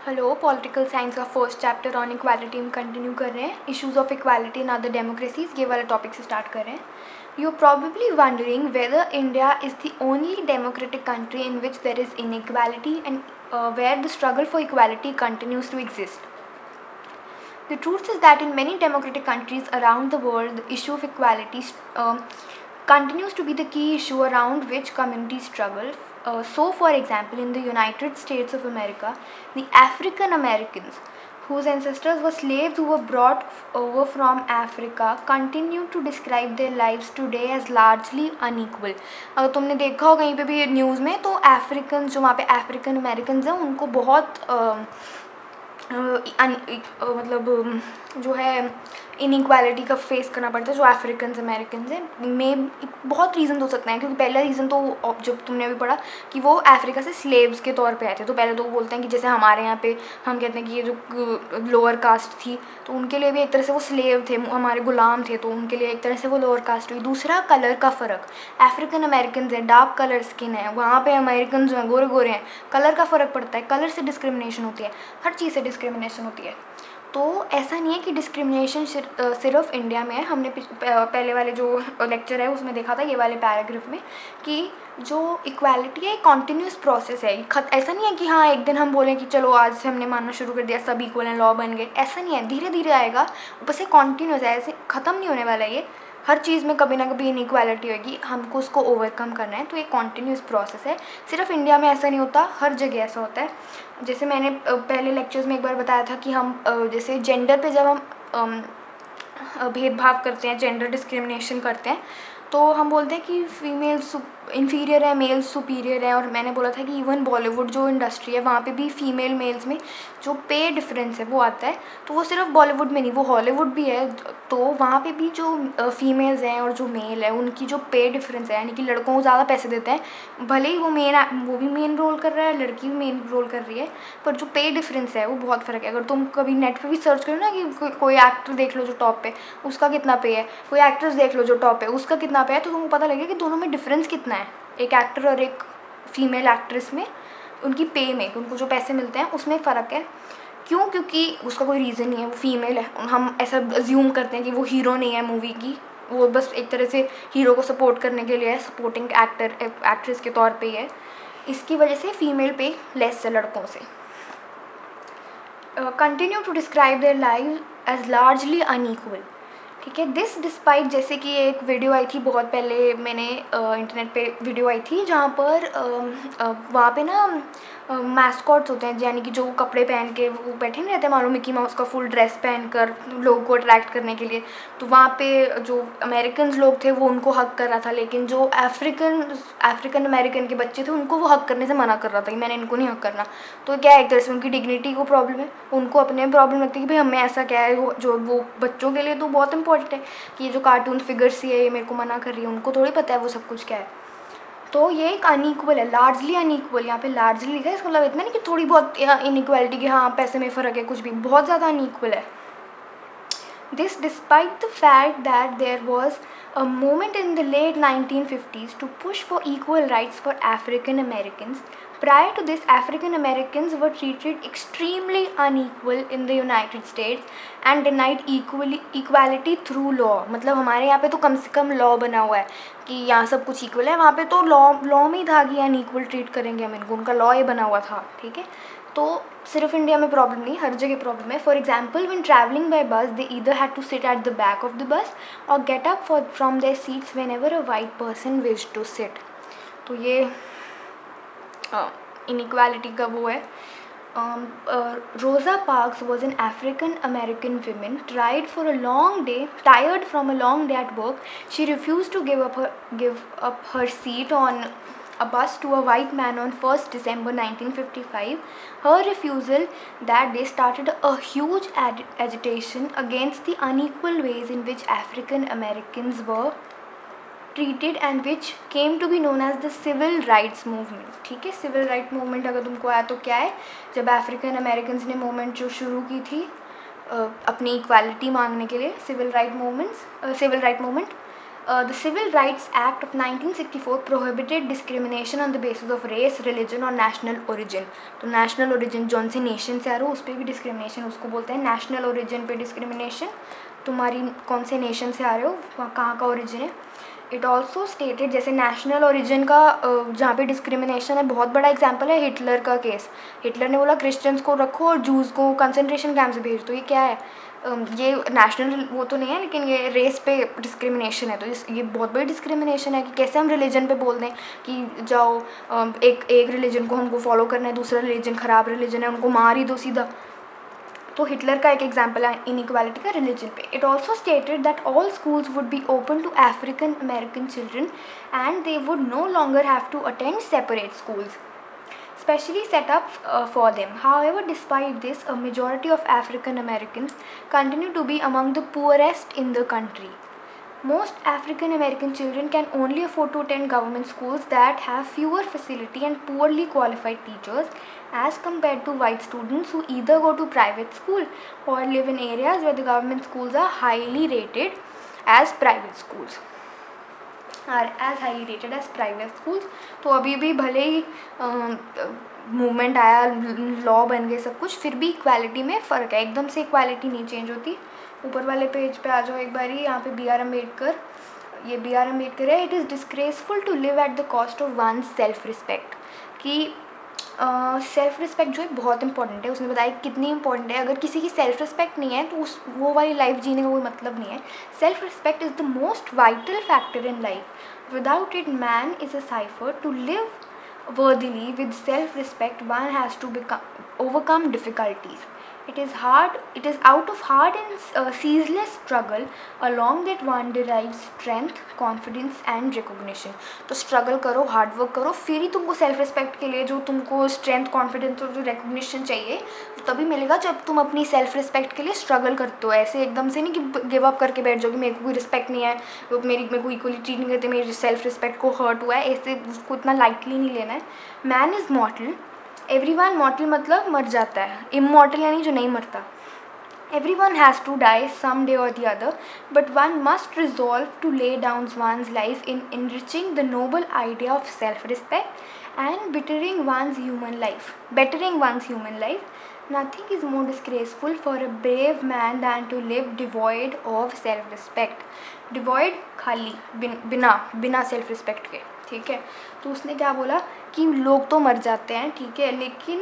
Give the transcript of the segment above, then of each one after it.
Hello, political science का first chapter on equality हम continue कर रहे हैं. Issues of equality in other democracies, ये वाला टॉपिक से स्टार्ट कर रहे हैं. You are probably wondering whether India is the only democratic country in which there is inequality and where the struggle for equality continues to exist. The truth is that in many democratic countries around the world, the issue of equality continues to be the key issue around which communities struggle. So, for example, in the United States of America, the African Americans whose ancestors were slaves who were brought over from Africa continue to describe their lives today as largely unequal. अगर तुमने देखा हो कहीं पे भी news में, तो African जो वहाँ पे अफ्रीकन अमेरिकन हैं उनको बहुत मतलब जो है इनइक्वालिटी का फेस करना पड़ता है जो अफ्रीकन अमेरिकन हैं. में बहुत रीज़न हो सकते हैं, क्योंकि पहला रीज़न तो जब तुमने अभी पढ़ा कि वो अफ्रीका से स्लेव्स के तौर पे आए थे, तो पहले तो वो बोलते हैं कि जैसे हमारे यहाँ पे हम कहते हैं कि ये जो लोअर कास्ट थी तो उनके लिए भी एक तरह से वो स्लेव थे, हमारे गुलाम थे, तो उनके लिए एक तरह से वो लोअर कास्ट हुई. दूसरा, कलर का फ़र्क. अफ्रीकन अमेरिकन है, डार्क कलर स्किन है, वहाँ पे अमेरिकन जो हैं गोरे गोरे हैं. कलर का फ़र्क पड़ता है, कलर से डिस्क्रिमिनेशन होती है, हर चीज़ से डिस्क्रिमिनेशन होती है. तो ऐसा नहीं है कि डिस्क्रिमिनेशन सिर्फ इंडिया में है. हमने पहले वाले जो लेक्चर है उसमें देखा था, ये वाले पैराग्राफ में, कि जो इक्वालिटी है एक कॉन्टीन्यूस प्रोसेस है. ऐसा नहीं है कि हाँ एक दिन हम बोलें कि चलो आज से हमने मानना शुरू कर दिया, सब इक्वल हैं, लॉ बन गए. ऐसा नहीं है, धीरे धीरे आएगा, ऊपर से कॉन्टीन्यूस है, ऐसे ख़त्म नहीं होने वाला. ये हर चीज़ में कभी ना कभी इनइक्वालिटी होगी, हमको उसको ओवरकम करना है. तो ये कॉन्टीन्यूस प्रोसेस है. सिर्फ इंडिया में ऐसा नहीं होता, हर जगह ऐसा होता है. जैसे मैंने पहले लेक्चर्स में एक बार बताया था कि हम जैसे जेंडर पे जब हम भेदभाव करते हैं, जेंडर डिस्क्रिमिनेशन करते हैं, तो हम बोलते हैं कि फीमेल इन्फीरियर है, मेल सुपीरियर है. और मैंने बोला था कि इवन बॉलीवुड जो इंडस्ट्री है वहाँ पे भी फीमेल मेल्स में जो पे डिफरेंस है वो आता है. तो वो सिर्फ बॉलीवुड में नहीं, वो हॉलीवुड भी है. तो वहाँ पे भी जो फीमेल्स हैं और जो मेल है उनकी जो पे डिफरेंस है, यानी कि लड़कों को ज़्यादा पैसे देते हैं, भले ही वो भी मेन रोल कर रहा है, लड़की भी मेन रोल कर रही है, पर जो पे डिफरेंस है वो बहुत फ़र्क है. अगर तुम कभी नेट पर भी सर्च करो ना कि कोई एक्टर देख लो जो टॉप पे, उसका कितना पे है, कोई एक्ट्रेस देख लो जो टॉप है, उसका कितना पे है, तो तुमको पता लगेगा कि दोनों में डिफरेंस कितना है, एक एक्टर और एक फीमेल एक्ट्रेस में, उनकी पे में, उनको जो पैसे मिलते हैं उसमें फ़र्क है. क्यों? क्योंकि उसका कोई रीज़न नहीं है, वो फीमेल है. हम ऐसा अज्यूम करते हैं कि वो हीरो नहीं है मूवी की, वो बस एक तरह से हीरो को सपोर्ट करने के लिए है, सपोर्टिंग एक्ट्रेस के तौर पे ही है. इसकी वजह से फीमेल पे लेस है लड़कों से. Continue to describe their life as largely unequal. ठीक है, दिस डिस्पाइट, जैसे कि एक वीडियो आई थी बहुत पहले, मैंने इंटरनेट पे वीडियो आई थी जहाँ पर वहाँ पे ना मैस्कॉट्स होते हैं, यानी कि जो कपड़े पहन के वो बैठे नहीं रहते, मानो मिकी माउस का फुल ड्रेस पहन कर लोगों को अट्रैक्ट करने के लिए. तो वहाँ पे जो अमेरिकन लोग थे वो उनको हक कर रहा था, लेकिन जो अफ्रीकन अमेरिकन के बच्चे थे उनको वो हक करने से मना कर रहा था कि मैंने इनको नहीं हक करना. तो क्या एक तरह से उनकी डिग्निटी को प्रॉब्लम है, उनको अपने प्रॉब्लम लगती है कि भाई हमें ऐसा क्या है. वो बच्चों के लिए तो बहुत इंपॉर्टेंट है कि ये जो कार्टून फिगर्स ही है ये मेरे को मना कर रही है, उनको थोड़ी पता है वो सब कुछ क्या है. तो ये एक अनइक्वल है, लार्जली अनइक्वल. यहाँ पे लार्जली लिखा है, इसका मतलब इतना नहीं कि थोड़ी बहुत इनइक्वालिटी की, हाँ पैसे में फ़र्क है, कुछ भी, बहुत ज़्यादा अनइक्वल है. This despite the fact that there was a movement in the late 1950s to push for equal rights for African Americans. Prior to this, African Americans were treated extremely unequal in the United States and denied equality through law. मतलब हमारे यहाँ पे तो कम से कम law बना हुआ है कि यहाँ सब कुछ इक्वल है, वहाँ पे तो लॉ में ही था कि अनइक्वल ट्रीट करेंगे हम इनको, उनका लॉ ये बना हुआ था. ठीक है, तो सिर्फ इंडिया में प्रॉब्लम नहीं, हर जगह प्रॉब्लम है. For example, when travelling by bus they either had to sit at the back of the bus और get up from their seats whenever a white person wish to sit. तो ये inequality का वो है. Rosa Parks was an African American woman tired from a long day at work. She refused to give up her seat on a bus to a white man on 1st December 1955. Her refusal that day started a huge agitation against the unequal ways in which African Americans were treated and which came to be known as the civil rights movement. ठीक है, civil right movement अगर तुमको आया तो क्या है, जब African American ने मूवमेंट जो शुरू की थी अपनी इक्वालिटी मांगने के लिए, civil right movement. The Civil Rights Act of 1964 prohibited discrimination on the basis of race, religion और national origin. तो national origin जौन से nation से आ रहे हो उस पर भी discrimination उसको बोलते हैं. national origin पे discrimination, तुम्हारी कौन से nation से आ रहे हो, वहाँ कहाँ का origin है. इट ऑल्सो स्टेटेड, जैसे नेशनल ओरिजिन का जहाँ पे डिस्क्रिमिनेशन है, बहुत बड़ा एग्जाम्पल है हिटलर का केस. हिटलर ने बोला क्रिश्चियंस को रखो और जूस को कंसंट्रेशन कैंप से भेज दो. ये क्या है, ये नेशनल वो तो नहीं है, लेकिन ये रेस पे डिस्क्रिमिनेशन है. तो ये बहुत बड़ी डिस्क्रिमिनेशन है कि कैसे हम रिलीजन पे बोल दें कि जाओ एक रिलीजन को हमको फॉलो करना है, दूसरा रिलीजन ख़राब रिलीजन है, उनको मार ही दो सीधा. तो हिटलर का एक एग्जाम्पल है इनइक्वालिटी का रिलीजन पे. It also stated that all schools would be open to African American children and they would no longer have to attend separate schools specially set up for them. However, despite this, a majority of African Americans continue to be among the poorest in the country. Most African American children can only afford to attend government schools that have fewer facility and poorly qualified teachers as compared to white students who either go to private school or live in areas where the government schools are highly rated as private schools. Are as highly rated as private schools. तो अभी भी भले ही movement आया, law बन गए सब कुछ, फिर भी इक्वालिटी में फ़र्क है. एकदम से इक्वालिटी नहीं चेंज होती. ऊपर वाले पेज पे आ जाओ एक बारी. यहाँ पे बी आर अम्बेडकर, ये बी आर अम्बेडकर है. It is disgraceful to live at the cost of one self respect. कि सेल्फ रिस्पेक्ट जो है बहुत इंपॉर्टेंट है. उसने बताया कितनी इंपॉर्टेंट है. अगर किसी की सेल्फ रिस्पेक्ट नहीं है तो उस वो वाली लाइफ जीने का कोई मतलब नहीं है. Self respect is the most vital factor in life. Without it man is a cipher. To live worthily with self respect one has to overcome difficulties. It is out of hard and ceaseless struggle along that one derives strength, confidence and recognition. तो struggle करो, hard work करो, फिर ही तुमको self respect के लिए जो तुमको strength, confidence और जो recognition चाहिए तभी मिलेगा जब तुम अपनी self respect के लिए struggle करते हो. ऐसे एकदम से नहीं कि give up करके बैठ जाओ कि मेरे को कोई respect नहीं है, मेरे को equally treat नहीं करते, मेरी self respect को hurt हुआ है, ऐसे उसको इतना lightly नहीं लेना है. Man is mortal. एवरीवन मॉर्टल मतलब मर जाता है. इमॉर्टल यानी जो नहीं मरता. Everyone has to die someday or the other, but one must resolve to lay down one's life in enriching the noble idea of self-respect and bettering one's human life. Nothing is more disgraceful for a brave man than to live devoid of self-respect. Devoid खाली, बिना self respect के. ठीक है. तो उसने क्या बोला कि लोग तो मर जाते हैं, ठीक है, लेकिन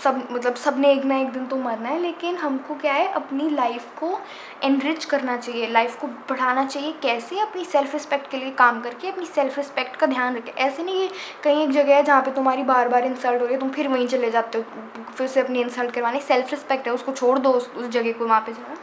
सब ने एक ना एक दिन तो मरना है. लेकिन हमको क्या है, अपनी लाइफ को एनरिच करना चाहिए, लाइफ को बढ़ाना चाहिए. कैसे? अपनी सेल्फ रिस्पेक्ट के लिए काम करके अपनी सेल्फ रिस्पेक्ट का ध्यान रखें. ऐसे नहीं कि कहीं एक जगह है जहाँ पे तुम्हारी बार बार इंसल्ट हो रही है, तुम फिर वहीं चले जाते हो फिर से अपनी इंसल्ट करवाने. सेल्फ रिस्पेक्ट है, उसको छोड़ दो, उस जगह को वहाँ पर जाना.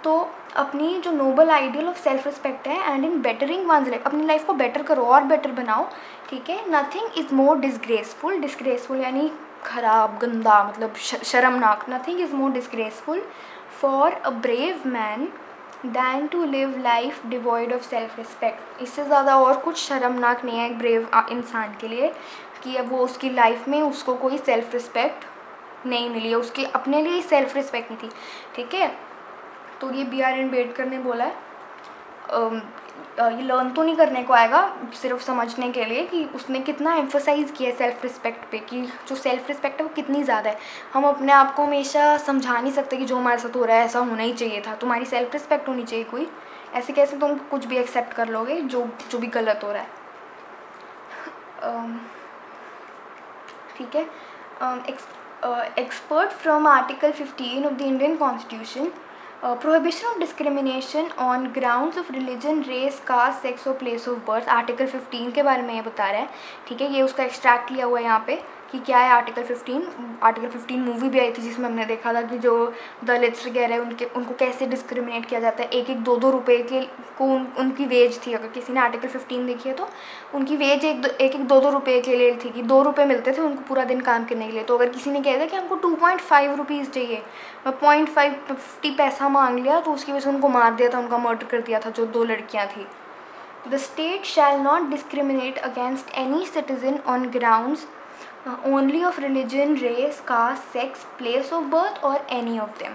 तो अपनी जो noble ideal of self respect है and in bettering one's life, अपनी लाइफ को बेटर करो और बेटर बनाओ. ठीक है. नथिंग इज़ मोर डिसग्रेसफुल यानी ख़राब, गंदा, मतलब शर्मनाक. Nothing is more disgraceful for a brave man than to live life devoid of self respect. इससे ज़्यादा और कुछ शर्मनाक नहीं है एक ब्रेव इंसान के लिए कि अब वो उसकी लाइफ में उसको कोई सेल्फ रिस्पेक्ट नहीं मिली है, उसकी अपने लिए सेल्फ रिस्पेक्ट नहीं थी. ठीक है. तो ये बी आर अम्बेडकर ने बोला है. ये लर्न तो नहीं करने को आएगा, सिर्फ समझने के लिए कि उसने कितना एम्फोसाइज़ किया है सेल्फ रिस्पेक्ट पे, कि जो सेल्फ रिस्पेक्ट है वो कितनी ज़्यादा है. हम अपने आप को हमेशा समझा नहीं सकते कि जो हमारे साथ हो रहा है ऐसा होना ही चाहिए था. तुम्हारी सेल्फ रिस्पेक्ट होनी चाहिए कोई. ऐसे कैसे तुम कुछ भी एक्सेप्ट कर लोगे जो भी गलत हो रहा है. ठीक है. Expert from article 15 of the Indian constitution, prohibition of discrimination on grounds of religion, race, caste, sex और place of birth. आर्टिकल 15 के बारे में ये बता रहा है. ठीक है. ये उसका एक्सट्रैक्ट लिया हुआ है यहाँ पे कि क्या है आर्टिकल 15. आर्टिकल 15 मूवी भी आई थी जिसमें हमने देखा था कि जो दलित्स वगैरह है उनको कैसे डिस्क्रिमिनेट किया जाता है. एक 2 रुपये के को उनकी वेज थी. अगर किसी ने आर्टिकल 15 देखी है तो उनकी वेज एक 2 रुपये के लिए थी कि 2 रुपये मिलते थे उनको पूरा दिन काम करने के लिए. तो अगर किसी ने कहा था कि हमको 2.5 रुपीज़ चाहिए, 0.50 पैसा मांग लिया तो उसकी वजह से उनको मार दिया था, उनका मर्डर कर दिया था जो 2 लड़कियाँ थी. The state shall not discriminate against any citizen on grounds only of religion, race, caste, sex, place of birth or any of them.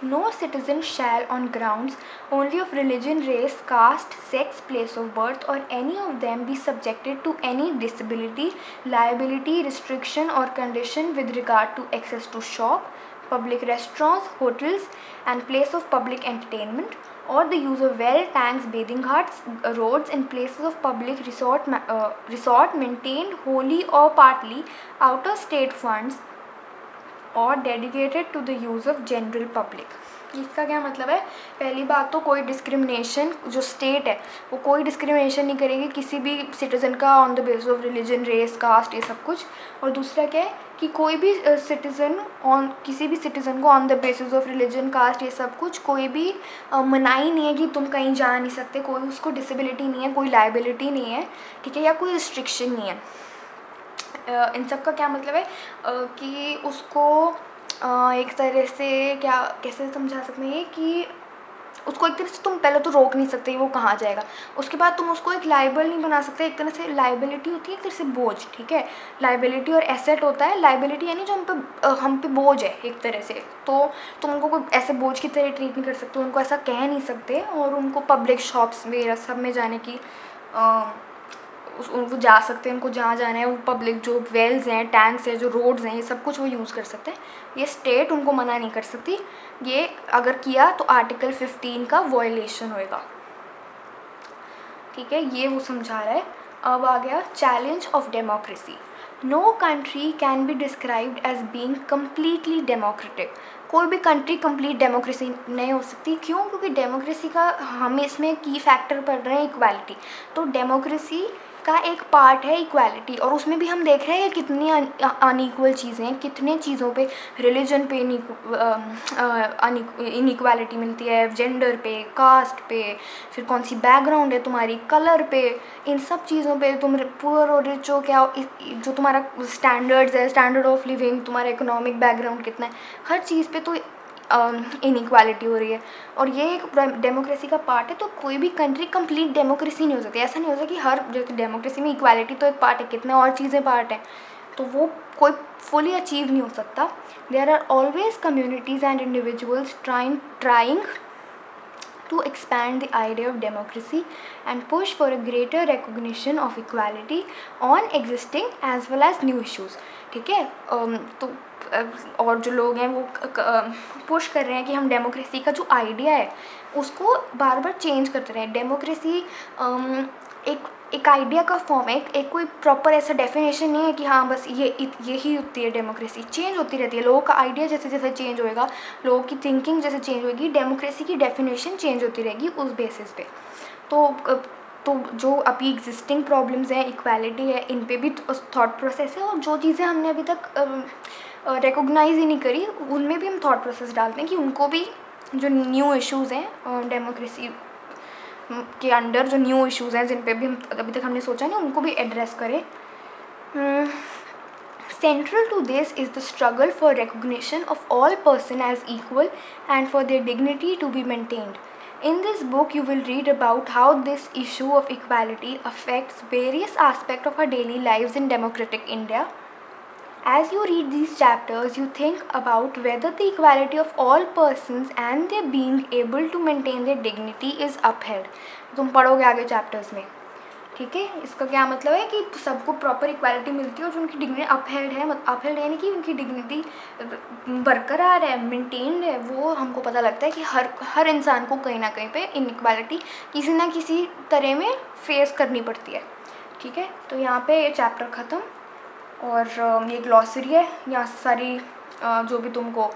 No citizen shall, on grounds only of religion, race, caste, sex, place of birth, or any of them, be subjected to any disability, liability, restriction, or condition with regard to access to shop, public restaurants, hotels, and place of public entertainment, or the use of well, tanks, bathing huts, roads, and places of public resort maintained wholly or partly out of state funds और dedicated to the use of general public. इसका क्या मतलब है? पहली बात तो कोई discrimination, जो स्टेट है वो कोई डिस्क्रिमिनेशन नहीं करेगी किसी भी सिटीज़न का on the basis of religion, race, caste, ये सब कुछ। और दूसरा क्या है कि कोई भी सिटीज़न किसी भी सिटीज़न को on the basis of religion, caste, ये सब कुछ कोई भी मनाही नहीं है कि तुम कहीं जा नहीं सकते, कोई उसको डिसेबिलिटी नहीं है, कोई लाइबिलिटी नहीं है, ठीक है, या कोई रिस्ट्रिक्शन नहीं है। इन सब का क्या मतलब है कि उसको एक तरह से कैसे समझा सकते हैं कि उसको एक तरह से तुम पहले तो रोक नहीं सकते वो कहाँ जाएगा, उसके बाद तुम उसको एक लाइबल नहीं बना सकते। एक तरह से लाइबिलिटी होती है एक तरह से बोझ, ठीक है। लाइबिलिटी और एसेट होता है। लाइबिलिटी यानी जो हम पे बोझ है एक तरह से, तो तुम उनको कोई ऐसे बोझ की तरह ट्रीट नहीं कर सकते, उनको ऐसा कह नहीं सकते, और उनको पब्लिक शॉप्स में सब में जाने की वो जा सकते हैं, उनको जहाँ जाना है वो पब्लिक जो वेल्स हैं, टैंक्स हैं, जो रोड्स हैं, ये सब कुछ वो यूज़ कर सकते हैं। ये स्टेट उनको मना नहीं कर सकती। ये अगर किया तो आर्टिकल 15 का वॉयलेशन होएगा, ठीक है, ये वो समझा रहा है। अब आ गया challenge of democracy. No country can be described as being completely democratic. कोई भी कंट्री कंप्लीट डेमोक्रेसी नहीं हो सकती। क्यों? क्योंकि डेमोक्रेसी का हमें इसमें की फैक्टर पड़ रहे हैं इक्वालिटी। तो डेमोक्रेसी का एक पार्ट है इक्वालिटी, और उसमें भी हम देख रहे हैं कितनी अनइक्वल चीज़ें हैं, कितने चीज़ों पे रिलीजन पे इनइक्वालिटी मिलती है, जेंडर पे, कास्ट पे, फिर कौन सी बैकग्राउंड है तुम्हारी, कलर पे, इन सब चीज़ों पे तुम पुअर और रिच हो क्या, जो तुम्हारा स्टैंडर्ड्स है, स्टैंडर्ड ऑफ लिविंग, तुम्हारा इकोनॉमिक बैकग्राउंड कितना है, हर चीज़ पे तो इनइक्वालिटी हो रही है। और ये एक डेमोक्रेसी का पार्ट है। तो कोई भी कंट्री कंप्लीट डेमोक्रेसी नहीं हो सकती। ऐसा नहीं हो सकता कि हर जैसे डेमोक्रेसी में इक्वालिटी तो एक पार्ट है, कितने और चीज़ें पार्ट हैं, तो वो कोई फुली अचीव नहीं हो सकता। There are always communities and individuals trying to expand the idea of democracy and push for a greater recognition of equality on existing as well as new issues, ठीक है। तो और जो लोग हैं वो पुश कर रहे हैं कि हम डेमोक्रेसी का जो आइडिया है उसको बार बार चेंज करते रहें। डेमोक्रेसी एक आइडिया का फॉर्म है, एक कोई प्रॉपर ऐसा डेफिनेशन नहीं है कि हाँ बस यही होती है डेमोक्रेसी। चेंज होती रहती है, लोगों का आइडिया जैसे जैसे चेंज होएगा, लोगों की थिंकिंग जैसे चेंज होएगी, डेमोक्रेसी की डेफिनेशन चेंज होती रहेगी उस बेसिस पे। तो जो अभी एग्जिस्टिंग प्रॉब्लम्स हैं, इक्वालिटी है, इन पे भी थॉट प्रोसेस है, और जो चीज़ें हमने अभी तक रिकॉग्नाइज ही नहीं करी उनमें भी हम थॉट प्रोसेस डालते हैं कि उनको भी जो न्यू इश्यूज़ हैं डेमोक्रेसी के अंडर, जो न्यू इश्यूज़ हैं जिन पे भी हम अभी तक हमने सोचा नहीं, उनको भी एड्रेस करें। Central to this is the struggle for recognition of all persons as equal and for their dignity to be maintained. In this book, you will read about how this issue of equality affects various aspects of our daily lives in democratic India. As you read these chapters, you think about whether the equality of all persons and their being able to maintain their dignity is upheld. तुम पढ़ोगे आगे chapters में, ठीक है। इसका क्या मतलब है कि सबको प्रॉपर इक्वालिटी मिलती है और जो उनकी डिग्निटी अपहेल्ड है, अपहेल्ड यानी कि उनकी डिग्निटी बरकरार है, मेंटेन्ड है, वो हमको पता लगता है कि हर इंसान को कहीं ना कहीं पे इनइक्वालिटी किसी ना किसी तरह में फेस करनी पड़ती है, ठीक है। तो यहाँ पे ये चैप्टर ख़त्म, और ये ग्लॉसरी है, यहाँ से सारी जो भी तुमको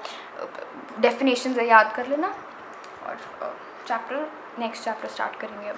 डेफिनेशंस है याद कर लेना, और नेक्स्ट चैप्टर स्टार्ट करेंगे अब।